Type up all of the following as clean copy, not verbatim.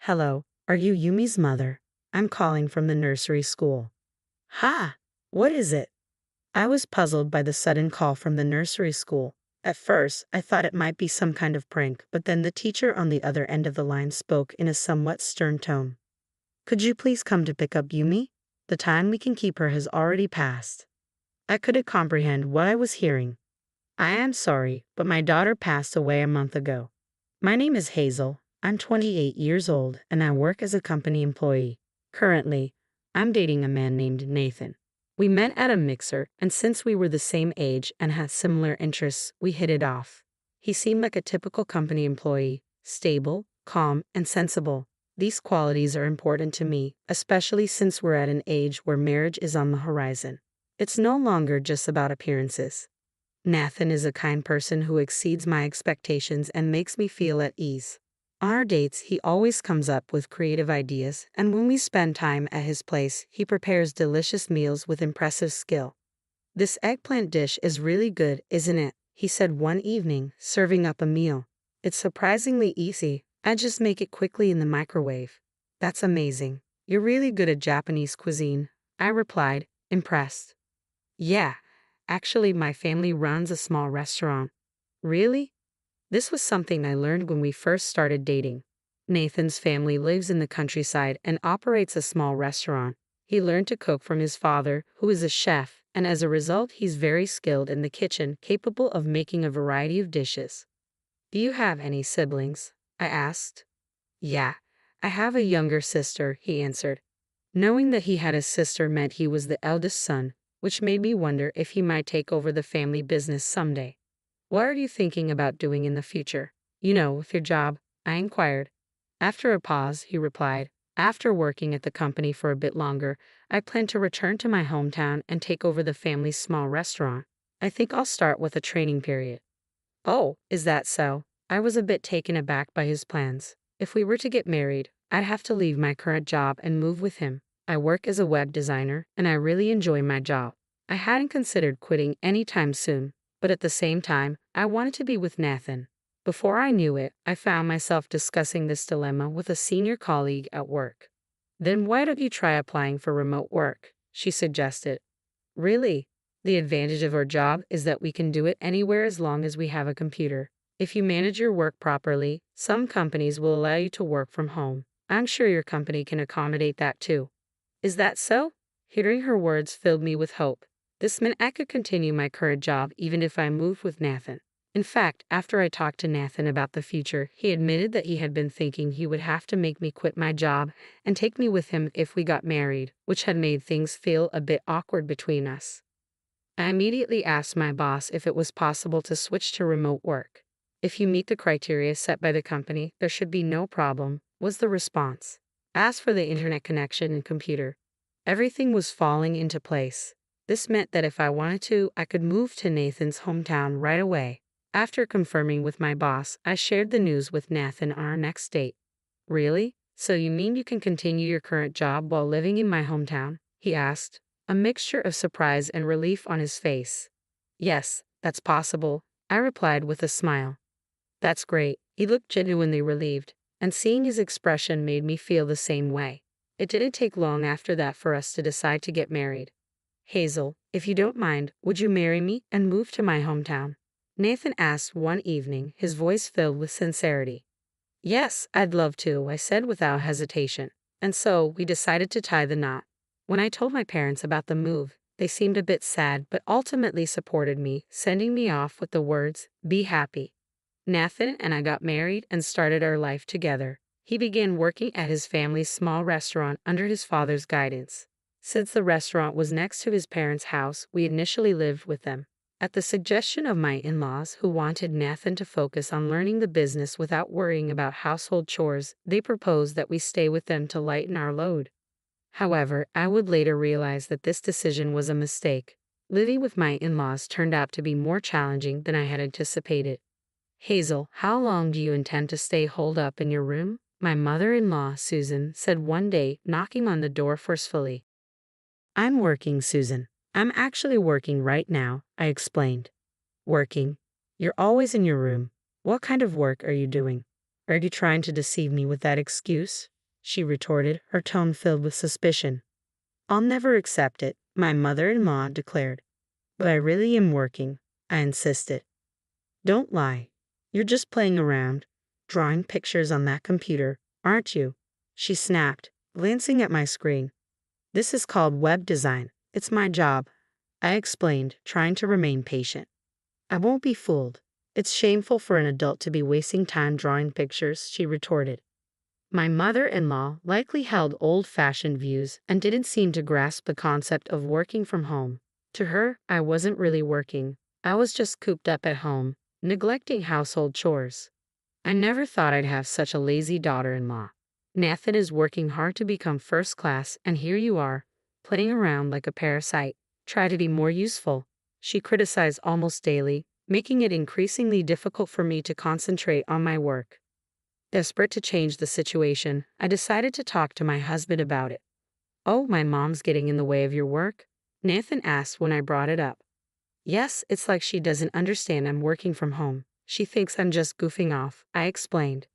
Hello, are you Yumi's mother? I'm calling from the nursery school. Ha! What is it? I was puzzled by the sudden call from the nursery school. At first, I thought it might be some kind of prank, but then the teacher on the other end of the line spoke in a somewhat stern tone. Could you please come to pick up Yumi? The time we can keep her has already passed. I couldn't comprehend what I was hearing. I am sorry, but my daughter passed away a month ago. My name is Hazel. I'm 28 years old, and I work as a company employee. Currently, I'm dating a man named Nathan. We met at a mixer, and since we were the same age and had similar interests, we hit it off. He seemed like a typical company employee, stable, calm, and sensible. These qualities are important to me, especially since we're at an age where marriage is on the horizon. It's no longer just about appearances. Nathan is a kind person who exceeds my expectations and makes me feel at ease. On our dates, he always comes up with creative ideas, and when we spend time at his place, he prepares delicious meals with impressive skill. This eggplant dish is really good, isn't it? He said one evening, serving up a meal. It's surprisingly easy. I just make it quickly in the microwave. That's amazing. You're really good at Japanese cuisine, I replied, impressed. Yeah, actually, my family runs a small restaurant. Really? This was something I learned when we first started dating. Nathan's family lives in the countryside and operates a small restaurant. He learned to cook from his father, who is a chef, and as a result, he's very skilled in the kitchen, capable of making a variety of dishes. Do you have any siblings? I asked. Yeah, I have a younger sister, he answered. Knowing that he had a sister meant he was the eldest son, which made me wonder if he might take over the family business someday. What are you thinking about doing in the future? With your job, I inquired. After a pause, he replied, after working at the company for a bit longer, I plan to return to my hometown and take over the family's small restaurant. I think I'll start with a training period. Oh, is that so? I was a bit taken aback by his plans. If we were to get married, I'd have to leave my current job and move with him. I work as a web designer, and I really enjoy my job. I hadn't considered quitting anytime soon, but at the same time, I wanted to be with Nathan. Before I knew it, I found myself discussing this dilemma with a senior colleague at work. Then why don't you try applying for remote work? She suggested. Really? The advantage of our job is that we can do it anywhere as long as we have a computer. If you manage your work properly, some companies will allow you to work from home. I'm sure your company can accommodate that too. Is that so? Hearing her words filled me with hope. This meant I could continue my current job even if I moved with Nathan. In fact, after I talked to Nathan about the future, he admitted that he had been thinking he would have to make me quit my job and take me with him if we got married, which had made things feel a bit awkward between us. I immediately asked my boss if it was possible to switch to remote work. If you meet the criteria set by the company, there should be no problem, was the response. As for the internet connection and computer, everything was falling into place. This meant that if I wanted to, I could move to Nathan's hometown right away. After confirming with my boss, I shared the news with Nathan on our next date. Really? So you mean you can continue your current job while living in my hometown? He asked, a mixture of surprise and relief on his face. Yes, that's possible, I replied with a smile. That's great. He looked genuinely relieved, and seeing his expression made me feel the same way. It didn't take long after that for us to decide to get married. Hazel, if you don't mind, would you marry me and move to my hometown? Nathan asked one evening, his voice filled with sincerity. Yes, I'd love to, I said without hesitation. And so, we decided to tie the knot. When I told my parents about the move, they seemed a bit sad but ultimately supported me, sending me off with the words, "Be happy." Nathan and I got married and started our life together. He began working at his family's small restaurant under his father's guidance. Since the restaurant was next to his parents' house, we initially lived with them. At the suggestion of my in-laws, who wanted Nathan to focus on learning the business without worrying about household chores, they proposed that we stay with them to lighten our load. However, I would later realize that this decision was a mistake. Living with my in-laws turned out to be more challenging than I had anticipated. Hazel, how long do you intend to stay holed up in your room? My mother-in-law, Susan, said one day, knocking on the door forcefully. I'm working, Susan. I'm actually working right now, I explained. Working? You're always in your room. What kind of work are you doing? Are you trying to deceive me with that excuse? she retorted, her tone filled with suspicion. I'll never accept it, my mother-in-law declared. But I really am working, I insisted. Don't lie. You're just playing around, drawing pictures on that computer, aren't you? She snapped, glancing at my screen. This is called web design. It's my job, I explained, trying to remain patient. I won't be fooled. It's shameful for an adult to be wasting time drawing pictures, she retorted. My mother-in-law likely held old-fashioned views and didn't seem to grasp the concept of working from home. To her, I wasn't really working. I was just cooped up at home, neglecting household chores. I never thought I'd have such a lazy daughter-in-law. Nathan is working hard to become first class, and here you are, playing around like a parasite. Try to be more useful, she criticized almost daily, making it increasingly difficult for me to concentrate on my work. Desperate to change the situation, I decided to talk to my husband about it. Oh, my mom's getting in the way of your work? Nathan asked when I brought it up. Yes, it's like she doesn't understand I'm working from home. She thinks I'm just goofing off, I explained.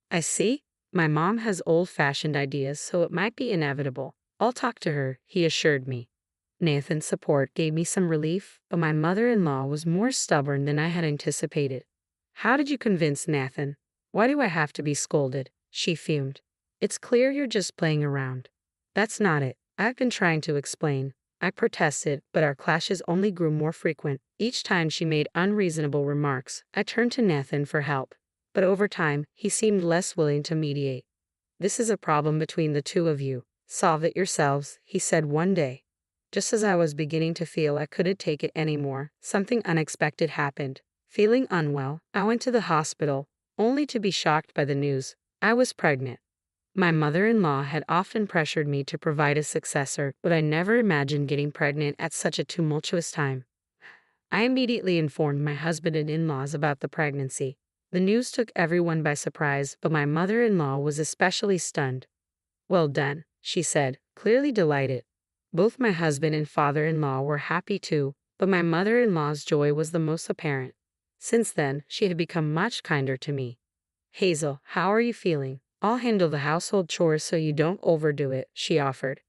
I see. My mom has old-fashioned ideas, so it might be inevitable. I'll talk to her, he assured me. Nathan's support gave me some relief, but my mother-in-law was more stubborn than I had anticipated. How did you convince Nathan? Why do I have to be scolded? She fumed. It's clear you're just playing around. That's not it. I've been trying to explain. I protested, but our clashes only grew more frequent. Each time she made unreasonable remarks, I turned to Nathan for help. But over time, he seemed less willing to mediate. This is a problem between the two of you. Solve it yourselves, he said one day. Just as I was beginning to feel I couldn't take it anymore, something unexpected happened. Feeling unwell, I went to the hospital, only to be shocked by the news. I was pregnant. My mother-in-law had often pressured me to provide a successor, but I never imagined getting pregnant at such a tumultuous time. I immediately informed my husband and in-laws about the pregnancy. The news took everyone by surprise, but my mother-in-law was especially stunned. Well done, she said, clearly delighted. Both my husband and father-in-law were happy too, but my mother-in-law's joy was the most apparent. Since then, she had become much kinder to me. Hazel, how are you feeling? I'll handle the household chores so you don't overdo it, she offered.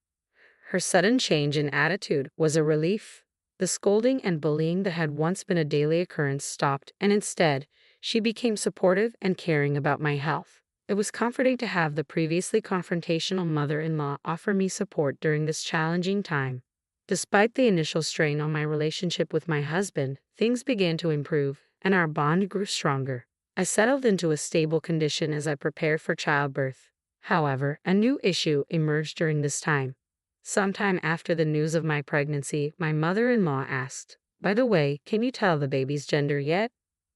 Her sudden change in attitude was a relief. The scolding and bullying that had once been a daily occurrence stopped, and instead, she became supportive and caring about my health. It was comforting to have the previously confrontational mother-in-law offer me support during this challenging time. Despite the initial strain on my relationship with my husband, things began to improve, and our bond grew stronger. I settled into a stable condition as I prepared for childbirth. However, a new issue emerged during this time. Sometime after the news of my pregnancy, my mother-in-law asked, "By the way, can you tell the baby's gender yet?"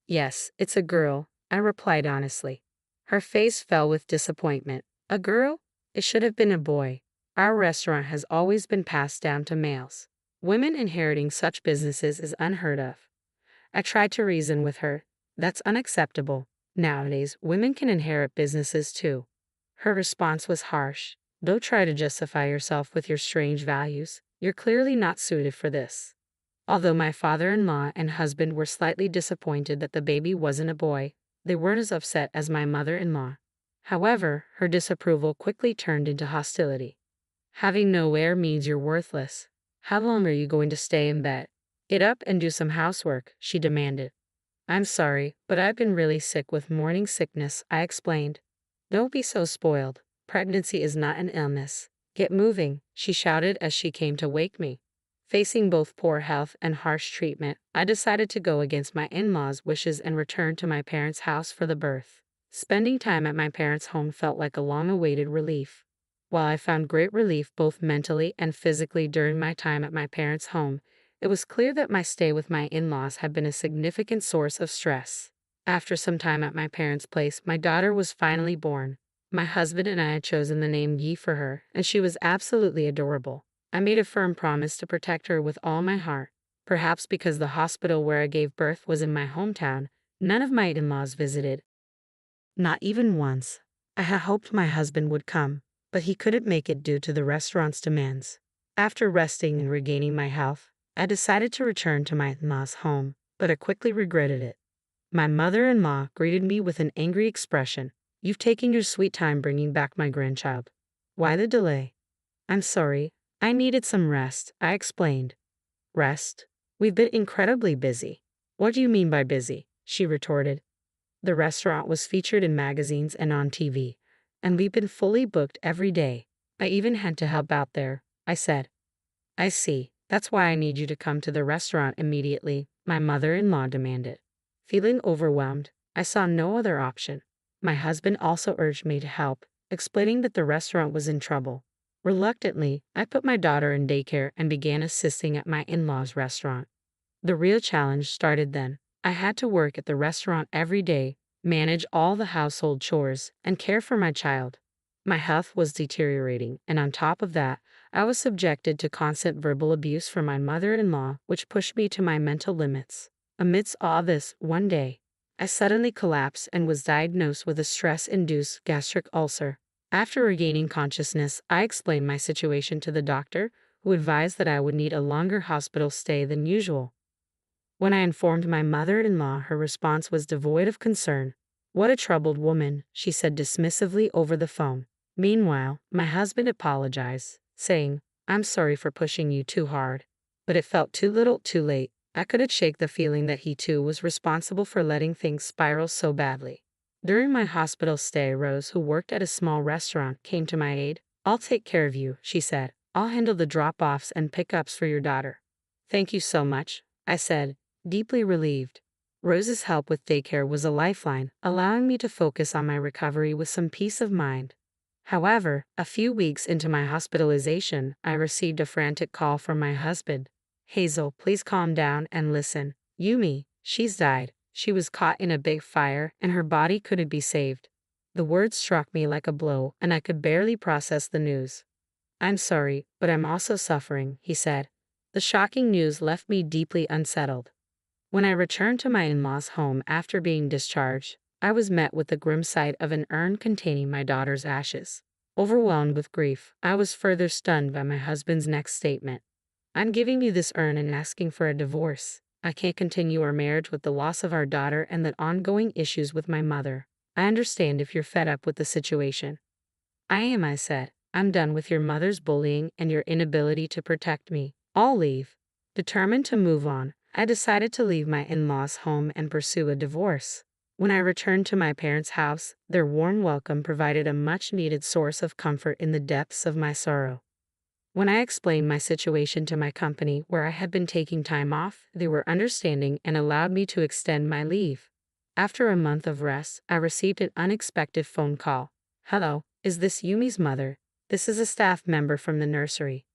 "Yes, it's a girl," I replied honestly. Her face fell with disappointment. "A girl? It should have been a boy. Our restaurant has always been passed down to males. Women inheriting such businesses is unheard of." I tried to reason with her. That's unacceptable. Nowadays, women can inherit businesses too. Her response was harsh. Don't try to justify yourself with your strange values. You're clearly not suited for this. Although my father-in-law and husband were slightly disappointed that the baby wasn't a boy, they weren't as upset as my mother-in-law. However, her disapproval quickly turned into hostility. Having no heir means you're worthless. How long are you going to stay in bed? Get up and do some housework, she demanded. I'm sorry, but I've been really sick with morning sickness, I explained. Don't be so spoiled. Pregnancy is not an illness. Get moving, she shouted as she came to wake me. Facing both poor health and harsh treatment, I decided to go against my in-laws' wishes and return to my parents' house for the birth. Spending time at my parents' home felt like a long-awaited relief. While I found great relief both mentally and physically during my time at my parents' home, it was clear that my stay with my in-laws had been a significant source of stress. After some time at my parents' place, my daughter was finally born. My husband and I had chosen the name Yi for her, and she was absolutely adorable. I made a firm promise to protect her with all my heart. Perhaps because the hospital where I gave birth was in my hometown, none of my in-laws visited. Not even once. I had hoped my husband would come, but he couldn't make it due to the restaurant's demands. After resting and regaining my health, I decided to return to my in-laws' home, but I quickly regretted it. My mother-in-law greeted me with an angry expression. You've taken your sweet time bringing back my grandchild. Why the delay? I'm sorry. I needed some rest, I explained. Rest? We've been incredibly busy. What do you mean by busy? She retorted. The restaurant was featured in magazines and on TV, and we've been fully booked every day. I even had to help out there, I said. I see. That's why I need you to come to the restaurant immediately, my mother-in-law demanded. Feeling overwhelmed, I saw no other option. My husband also urged me to help, explaining that the restaurant was in trouble. Reluctantly, I put my daughter in daycare and began assisting at my in-laws' restaurant. The real challenge started then. I had to work at the restaurant every day, manage all the household chores, and care for my child. My health was deteriorating, and on top of that, I was subjected to constant verbal abuse from my mother-in-law, which pushed me to my mental limits. Amidst all this, one day, I suddenly collapsed and was diagnosed with a stress-induced gastric ulcer. After regaining consciousness, I explained my situation to the doctor, who advised that I would need a longer hospital stay than usual. When I informed my mother-in-law, her response was devoid of concern. What a troubled woman, she said dismissively over the phone. Meanwhile, my husband apologized, saying, I'm sorry for pushing you too hard. But it felt too little, too late. I couldn't shake the feeling that he too was responsible for letting things spiral so badly. During my hospital stay, Rose, who worked at a small restaurant, came to my aid. I'll take care of you, she said. I'll handle the drop-offs and pickups for your daughter. Thank you so much, I said, deeply relieved. Rose's help with daycare was a lifeline, allowing me to focus on my recovery with some peace of mind. However, a few weeks into my hospitalization, I received a frantic call from my husband. Hazel, please calm down and listen. Yumi, she's died. She was caught in a big fire, and her body couldn't be saved. The words struck me like a blow, and I could barely process the news. I'm sorry, but I'm also suffering, he said. The shocking news left me deeply unsettled. When I returned to my in-laws' home after being discharged, I was met with the grim sight of an urn containing my daughter's ashes. Overwhelmed with grief, I was further stunned by my husband's next statement. I'm giving you this urn and asking for a divorce. I can't continue our marriage with the loss of our daughter and the ongoing issues with my mother. I understand if you're fed up with the situation. I am, I said. I'm done with your mother's bullying and your inability to protect me. I'll leave. Determined to move on, I decided to leave my in-laws' home and pursue a divorce. When I returned to my parents' house, their warm welcome provided a much-needed source of comfort in the depths of my sorrow. When I explained my situation to my company where I had been taking time off, they were understanding and allowed me to extend my leave. After a month of rest, I received an unexpected phone call. Hello, is this Yumi's mother? This is a staff member from the nursery.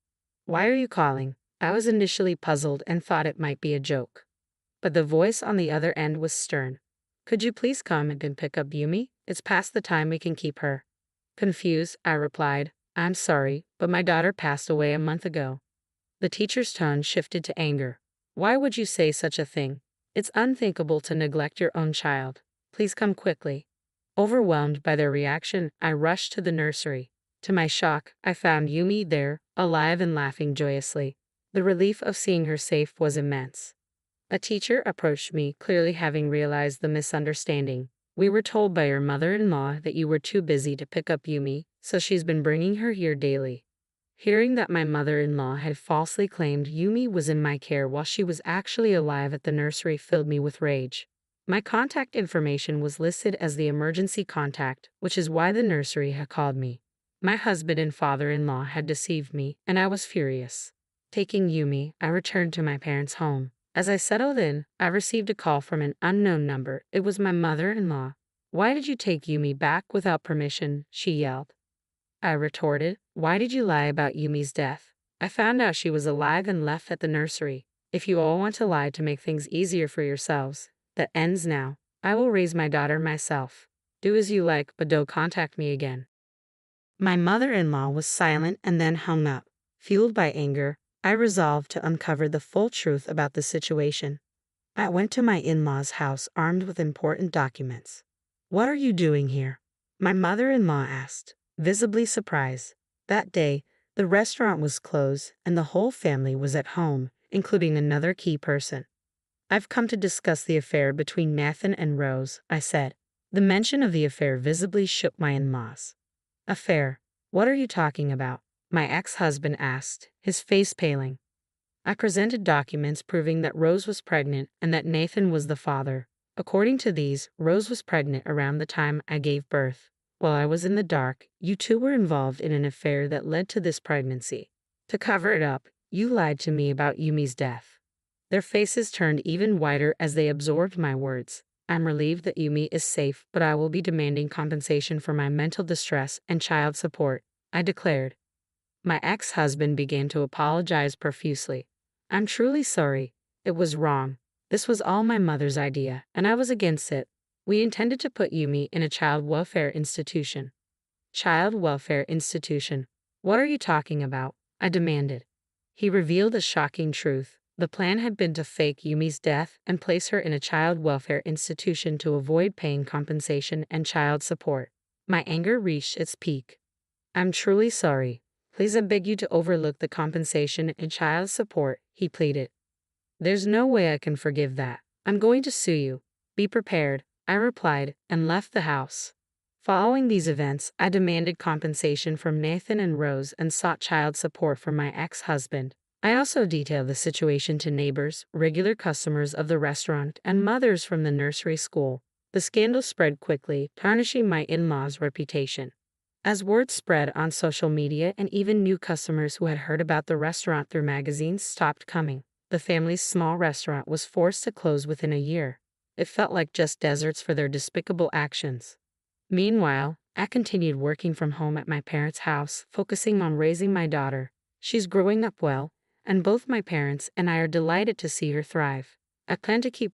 Why are you calling? I was initially puzzled and thought it might be a joke. But the voice on the other end was stern. Could you please come and pick up Yumi? It's past the time we can keep her. Confused, I replied, I'm sorry, but my daughter passed away a month ago. The teacher's tone shifted to anger. Why would you say such a thing? It's unthinkable to neglect your own child. Please come quickly. Overwhelmed by their reaction, I rushed to the nursery. To my shock, I found Yumi there, alive and laughing joyously. The relief of seeing her safe was immense. A teacher approached me, clearly having realized the misunderstanding. We were told by your mother-in-law that you were too busy to pick up Yumi, so she's been bringing her here daily. Hearing that my mother-in-law had falsely claimed Yumi was in my care while she was actually alive at the nursery filled me with rage. My contact information was listed as the emergency contact, which is why the nursery had called me. My husband and father-in-law had deceived me, and I was furious. Taking Yumi, I returned to my parents' home. As I settled in, I received a call from an unknown number. It was my mother-in-law. Why did you take Yumi back without permission? She yelled. I retorted, why did you lie about Yumi's death? I found out she was alive and left at the nursery. If you all want to lie to make things easier for yourselves, that ends now. I will raise my daughter myself. Do as you like, but don't contact me again. My mother-in-law was silent and then hung up. Fueled by anger, I resolved to uncover the full truth about the situation. I went to my in-laws' house armed with important documents. What are you doing here? My mother-in-law asked, visibly surprised. That day, the restaurant was closed and the whole family was at home, including another key person. I've come to discuss the affair between Nathan and Rose, I said. The mention of the affair visibly shook my in-laws. Affair? What are you talking about? My ex-husband asked, his face paling. I presented documents proving that Rose was pregnant and that Nathan was the father. According to these, Rose was pregnant around the time I gave birth. While I was in the dark, you two were involved in an affair that led to this pregnancy. To cover it up, you lied to me about Yumi's death. Their faces turned even whiter as they absorbed my words. I'm relieved that Yumi is safe, but I will be demanding compensation for my mental distress and child support, I declared. My ex-husband began to apologize profusely. I'm truly sorry. It was wrong. This was all my mother's idea, and I was against it. We intended to put Yumi in a child welfare institution. Child welfare institution? What are you talking about? I demanded. He revealed a shocking truth. The plan had been to fake Yumi's death and place her in a child welfare institution to avoid paying compensation and child support. My anger reached its peak. I'm truly sorry. Please, I beg you to overlook the compensation and child support, he pleaded. There's no way I can forgive that. I'm going to sue you. Be prepared, I replied, and left the house. Following these events, I demanded compensation from Nathan and Rose and sought child support from my ex-husband. I also detailed the situation to neighbors, regular customers of the restaurant, and mothers from the nursery school. The scandal spread quickly, tarnishing my in-laws' reputation. As word spread on social media and even new customers who had heard about the restaurant through magazines stopped coming, the family's small restaurant was forced to close within a year. It felt like just deserts for their despicable actions. Meanwhile, I continued working from home at my parents' house, focusing on raising my daughter. She's growing up well, and both my parents and I are delighted to see her thrive. I plan to keep